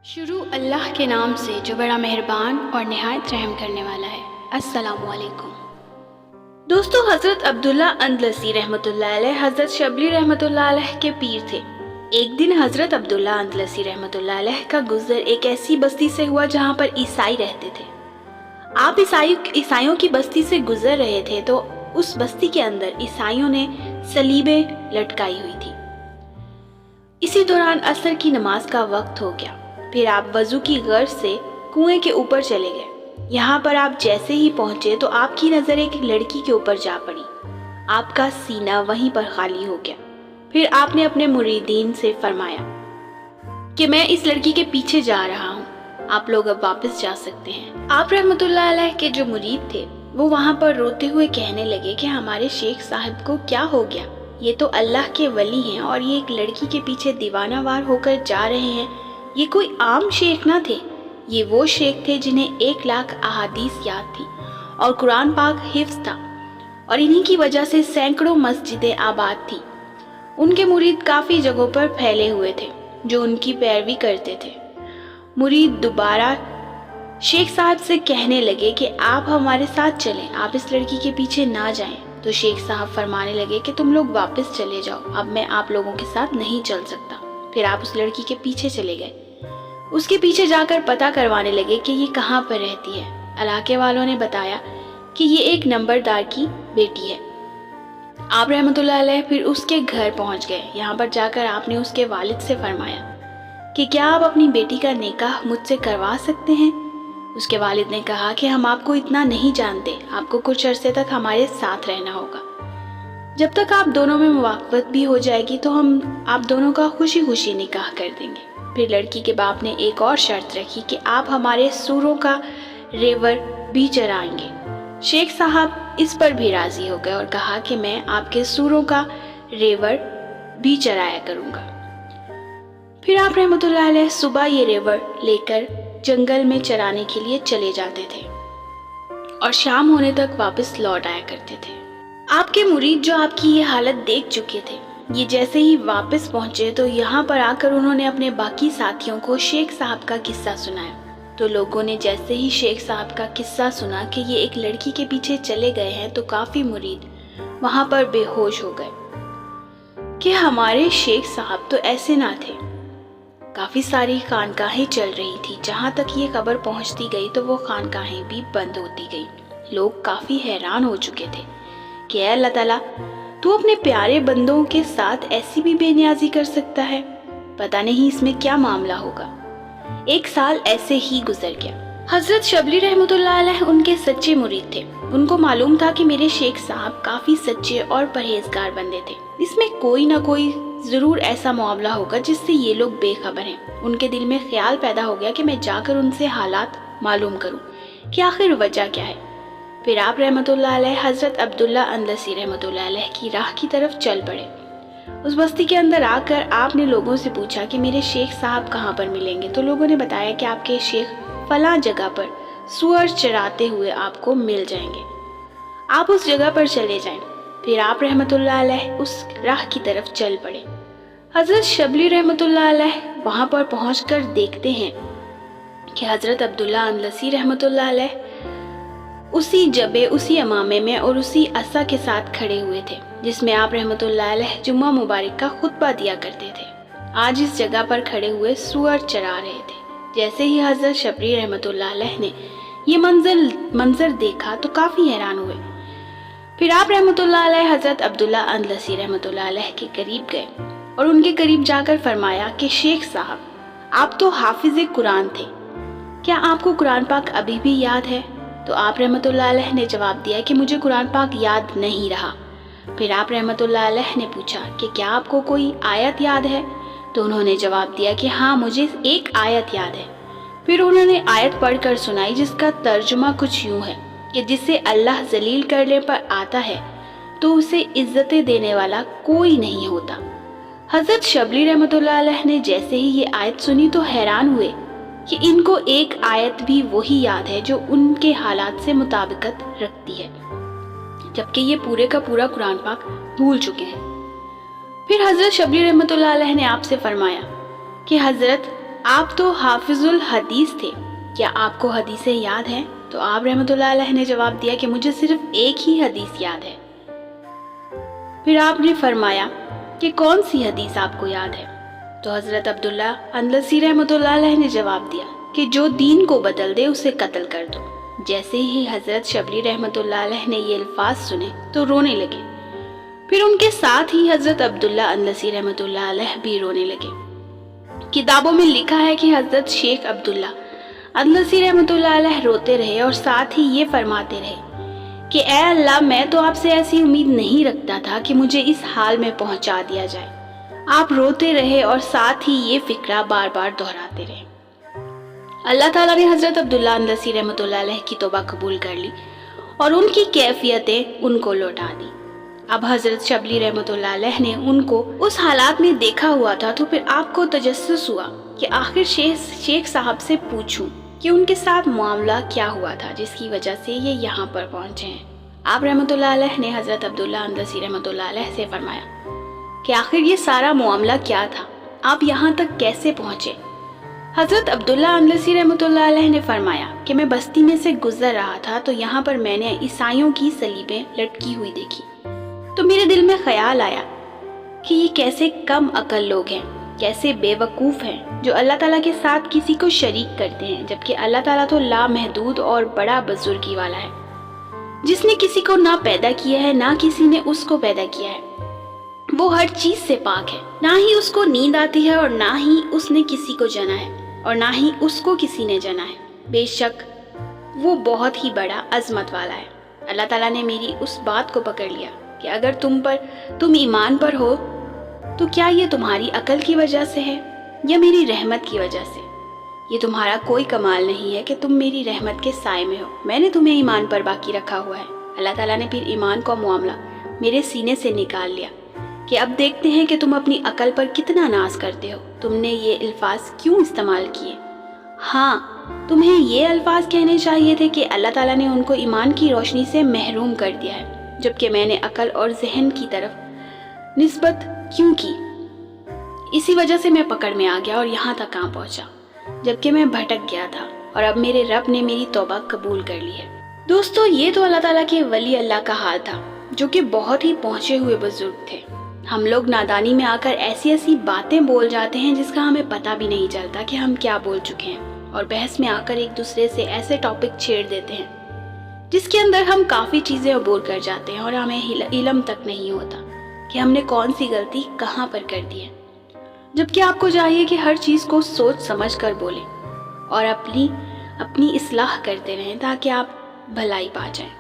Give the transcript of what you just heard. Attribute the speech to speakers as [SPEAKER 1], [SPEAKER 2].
[SPEAKER 1] شروع اللہ کے نام سے جو بڑا مہربان اور نہایت رحم کرنے والا ہے۔ السلام علیکم دوستو، حضرت عبداللہ اندلسی رحمۃ اللہ علیہ حضرت شبلی رحمۃ اللہ علیہ کے پیر تھے۔ ایک دن حضرت عبداللہ اندلسی رحمۃ اللہ علیہ کا گزر ایک ایسی بستی سے ہوا جہاں پر عیسائی رہتے تھے۔ آپ عیسائیوں کی بستی سے گزر رہے تھے تو اس بستی کے اندر عیسائیوں نے صلیبیں لٹکائی ہوئی تھی۔ اسی دوران عصر کی نماز کا وقت ہو گیا۔ پھر آپ وضو کی غرض سے کنویں کے اوپر چلے گئے۔ یہاں پر آپ جیسے ہی پہنچے تو آپ کی نظر ایک لڑکی کے اوپر جا پڑی۔ آپ کا سینہ وہیں پر خالی ہو گیا۔ پھر آپ نے اپنے مریدین سے فرمایا کہ میں اس لڑکی کے پیچھے جا رہا ہوں، آپ لوگ اب واپس جا سکتے ہیں۔ آپ رحمۃ اللہ علیہ کے جو مرید تھے وہ وہاں پر روتے ہوئے کہنے لگے کہ ہمارے شیخ صاحب کو کیا ہو گیا؟ یہ تو اللہ کے ولی ہیں اور یہ ایک لڑکی کے پیچھے دیوانہ وار ہو کر جا رہے ہیں۔ یہ کوئی عام شیخ نہ تھے، یہ وہ شیخ تھے جنہیں 1,00,000 احادیث یاد تھی اور قرآن پاک حفظ تھا، اور انہی کی وجہ سے سینکڑوں مسجدیں آباد تھی۔ ان کے مرید کافی جگہوں پر پھیلے ہوئے تھے جو ان کی پیروی کرتے تھے۔ مرید دوبارہ شیخ صاحب سے کہنے لگے کہ آپ ہمارے ساتھ چلیں، آپ اس لڑکی کے پیچھے نہ جائیں۔ تو شیخ صاحب فرمانے لگے کہ تم لوگ واپس چلے جاؤ، اب میں آپ لوگوں کے ساتھ نہیں چل سکتا۔ پھر آپ اس لڑکی کے پیچھے چلے گئے، اس کے پیچھے جا کر پتہ کروانے لگے کہ یہ کہاں پر رہتی ہے۔ علاقے والوں نے بتایا کہ یہ ایک نمبردار کی بیٹی ہے۔ آپ رحمۃ اللہ علیہ پھر اس کے گھر پہنچ گئے۔ یہاں پر جا کر آپ نے اس کے والد سے فرمایا کہ کیا آپ اپنی بیٹی کا نکاح مجھ سے کروا سکتے ہیں؟ اس کے والد نے کہا کہ ہم آپ کو اتنا نہیں جانتے، آپ کو کچھ عرصے تک ہمارے ساتھ رہنا ہوگا۔ جب تک آپ دونوں میں موافقت بھی ہو جائے گی تو ہم آپ دونوں کا خوشی خوشی نکاح کر دیں گے۔ پھر لڑکی کے باپ نے ایک اور شرط رکھی کہ آپ ہمارے سوروں کا ریوڑ بھی چرائیں گے۔ شیخ صاحب اس پر بھی راضی ہو گئے اور کہا کہ میں آپ کے سوروں کا ریوڑ بھی چرایا کروں گا۔ پھر آپ رحمۃ اللہ علیہ صبح یہ ریوڑ لے کر جنگل میں چرانے کے لیے چلے جاتے تھے اور شام ہونے تک واپس لوٹ آیا کرتے تھے۔ آپ کے مرید جو آپ کی یہ حالت دیکھ چکے تھے، یہ جیسے ہی واپس پہنچے تو یہاں پر آ کر انہوں نے اپنے باقی ساتھیوں کو شیخ صاحب کا قصہ سنایا۔ تو لوگوں نے جیسے ہی شیخ صاحب کا قصہ سنا کہ یہ ایک لڑکی کے پیچھے چلے گئے ہیں تو کافی مرید وہاں پر بے ہوش ہو گئے کہ ہمارے شیخ صاحب تو ایسے نہ تھے۔ کافی ساری خانقاہیں چل رہی تھی، جہاں تک یہ خبر پہنچتی گئی تو وہ خانقاہیں بھی بند ہوتی گئی۔ لوگ کافی حیران ہو چکے تھے کہ اے اللہ تعالیٰ، تو اپنے پیارے بندوں کے ساتھ ایسی بھی بے نیازی کر سکتا ہے، پتہ نہیں اس میں کیا معاملہ ہوگا۔ 1 سال ایسے ہی گزر گیا۔ حضرت شبلی رحمۃ اللہ علیہ ان کے سچے مرید تھے۔ ان کو معلوم تھا کہ میرے شیخ صاحب کافی سچے اور پرہیزگار بندے تھے، اس میں کوئی نہ کوئی ضرور ایسا معاملہ ہوگا جس سے یہ لوگ بے خبر ہیں۔ ان کے دل میں خیال پیدا ہو گیا کہ میں جا کر ان سے حالات معلوم کروں کہ آخر وجہ کیا ہے۔ پھر آپ رحمۃ اللہ علیہ حضرت عبداللہ اندلسی رحمۃ اللہ علیہ کی راہ کی طرف چل پڑے۔ اس بستی کے اندر آ کر آپ نے لوگوں سے پوچھا کہ میرے شیخ صاحب کہاں پر ملیں گے، تو لوگوں نے بتایا کہ آپ کے شیخ فلاں جگہ پر سور چراتے ہوئے آپ کو مل جائیں گے، آپ اس جگہ پر چلے جائیں۔ پھر آپ رحمۃ اللہ علیہ اس راہ کی طرف چل پڑے۔ حضرت شبلی رحمۃ اللہ علیہ وہاں پر پہنچ کر دیکھتے ہیں کہ حضرت عبداللہ اندلسی رحمۃ اللہ علیہ اسی جبے، اسی امامے میں اور اسی عصا کے ساتھ کھڑے ہوئے تھے جس میں آپ رحمۃ اللہ علیہ جمعہ مبارک کا خطبہ دیا کرتے تھے۔ آج اس جگہ پر کھڑے ہوئے سور چرا رہے تھے۔ جیسے ہی حضرت شبلی رحمۃ اللہ علیہ نے یہ منظر دیکھا تو کافی حیران ہوئے۔ پھر آپ رحمۃ اللہ علیہ حضرت عبداللہ اندلسی رحمۃ اللہ علیہ کے قریب گئے اور ان کے قریب جا کر فرمایا کہ شیخ صاحب، آپ تو حافظ قرآن تھے، کیا آپ کو قرآن پاک ابھی بھی یاد ہے؟ تو آپ رحمۃ اللہ علیہ نے جواب دیا کہ مجھے قرآن پاک یاد نہیں رہا۔ پھر آپ رحمۃ اللہ علیہ نے پوچھا کہ کیا آپ کو کوئی آیت یاد ہے؟ تو انہوں نے جواب دیا کہ ہاں، مجھے ایک آیت یاد ہے۔ پھر انہوں نے آیت پڑھ کر سنائی جس کا ترجمہ کچھ یوں ہے کہ جسے اللہ ذلیل کرنے پر آتا ہے تو اسے عزت دینے والا کوئی نہیں ہوتا۔ حضرت شبلی رحمۃ اللہ علیہ نے جیسے ہی یہ آیت سنی تو حیران ہوئے کہ ان کو ایک آیت بھی وہی یاد ہے جو ان کے حالات سے مطابقت رکھتی ہے، جبکہ یہ پورے کا پورا قرآن پاک بھول چکے ہیں۔ پھر حضرت شبلی رحمۃ اللہ علیہ نے آپ سے فرمایا کہ حضرت، آپ تو حافظ الحدیث تھے، کیا آپ کو حدیثیں یاد ہیں؟ تو آپ رحمۃ اللہ علیہ نے جواب دیا کہ مجھے صرف ایک ہی حدیث یاد ہے۔ پھر آپ نے فرمایا کہ کون سی حدیث آپ کو یاد ہے؟ تو حضرت عبداللہ اندلسی رحمۃ اللہ علیہ نے جواب دیا کہ جو دین کو بدل دے اسے قتل کر دو۔ جیسے ہی حضرت شبلی رحمۃ اللہ علیہ نے یہ الفاظ سنے تو رونے لگے، پھر ان کے ساتھ ہی حضرت عبداللہ اندلسی رحمۃ اللہ علیہ بھی رونے لگے۔ کتابوں میں لکھا ہے کہ حضرت شیخ عبداللہ اندلسی رحمۃ اللہ علیہ روتے رہے اور ساتھ ہی یہ فرماتے رہے کہ اے اللہ، میں تو آپ سے ایسی امید نہیں رکھتا تھا کہ مجھے اس حال میں پہنچا دیا جائے۔ آپ روتے رہے اور ساتھ ہی یہ فکرہ بار بار دہراتے رہے۔ اللہ تعالیٰ نے حضرت عبداللہ اندلسی رحمۃ اللہ علیہ کی توبہ قبول کر لی اور ان کی کیفیتیں ان کو لوٹا دی۔ اب حضرت شبلی رحمۃ اللہ علیہ نے ان کو اس حالات میں دیکھا ہوا تھا، تو پھر آپ کو تجسس ہوا کہ آخر شیخ صاحب سے پوچھوں کہ ان کے ساتھ معاملہ کیا ہوا تھا جس کی وجہ سے یہ یہاں پر پہنچے ہیں۔ آپ رحمۃ اللہ علیہ نے حضرت عبداللہ اندلسی رحمۃ اللہ علیہ سے فرمایا کہ آخر یہ سارا معاملہ کیا تھا، آپ یہاں تک کیسے پہنچے؟ حضرت عبداللہ اندلسی رحمۃ اللہ علیہ نے فرمایا کہ میں بستی میں سے گزر رہا تھا تو یہاں پر میں نے عیسائیوں کی صلیبیں لٹکی ہوئی دیکھی، تو میرے دل میں خیال آیا کہ یہ کیسے کم عقل لوگ ہیں، کیسے بے وقوف ہیں جو اللہ تعالیٰ کے ساتھ کسی کو شریک کرتے ہیں، جبکہ اللہ تعالیٰ تو لامحدود اور بڑا بزرگی والا ہے، جس نے کسی کو نہ پیدا کیا ہے نہ کسی نے اس کو پیدا کیا ہے۔ وہ ہر چیز سے پاک ہے، نہ ہی اس کو نیند آتی ہے اور نہ ہی اس نے کسی کو جنا ہے اور نہ ہی اس کو کسی نے جنا ہے۔ بے شک وہ بہت ہی بڑا عظمت والا ہے۔ اللہ تعالیٰ نے میری اس بات کو پکڑ لیا کہ اگر تم ایمان پر ہو تو کیا یہ تمہاری عقل کی وجہ سے ہے یا میری رحمت کی وجہ سے؟ یہ تمہارا کوئی کمال نہیں ہے کہ تم میری رحمت کے سائے میں ہو، میں نے تمہیں ایمان پر باقی رکھا ہوا ہے۔ اللہ تعالیٰ نے پھر ایمان کا معاملہ میرے سینے سے نکال لیا کہ اب دیکھتے ہیں کہ تم اپنی عقل پر کتنا ناز کرتے ہو، تم نے یہ الفاظ کیوں استعمال کیے؟ ہاں، تمہیں یہ الفاظ کہنے چاہیے تھے کہ اللہ تعالیٰ نے ان کو ایمان کی روشنی سے محروم کر دیا ہے، جبکہ میں نے عقل اور ذہن کی طرف نسبت کیوں کی؟ اسی وجہ سے میں پکڑ میں آ گیا اور یہاں تک آ پہنچا، جبکہ میں بھٹک گیا تھا، اور اب میرے رب نے میری توبہ قبول کر لی ہے۔ دوستو، یہ تو اللہ تعالیٰ کے ولی اللہ کا حال تھا، جو کہ بہت ہی پہنچے ہوئے بزرگ تھے۔ ہم لوگ نادانی میں آ کر ایسی باتیں بول جاتے ہیں جس کا ہمیں پتہ بھی نہیں چلتا کہ ہم کیا بول چکے ہیں، اور بحث میں آ کر ایک دوسرے سے ایسے ٹاپک چھیڑ دیتے ہیں جس کے اندر ہم کافی چیزیں عبور کر جاتے ہیں اور ہمیں علم تک نہیں ہوتا کہ ہم نے کون سی غلطی کہاں پر کر دی ہے، جبکہ آپ کو چاہیے کہ ہر چیز کو سوچ سمجھ کر بولیں اور اپنی اصلاح کرتے رہیں تاکہ آپ بھلائی پا جائیں۔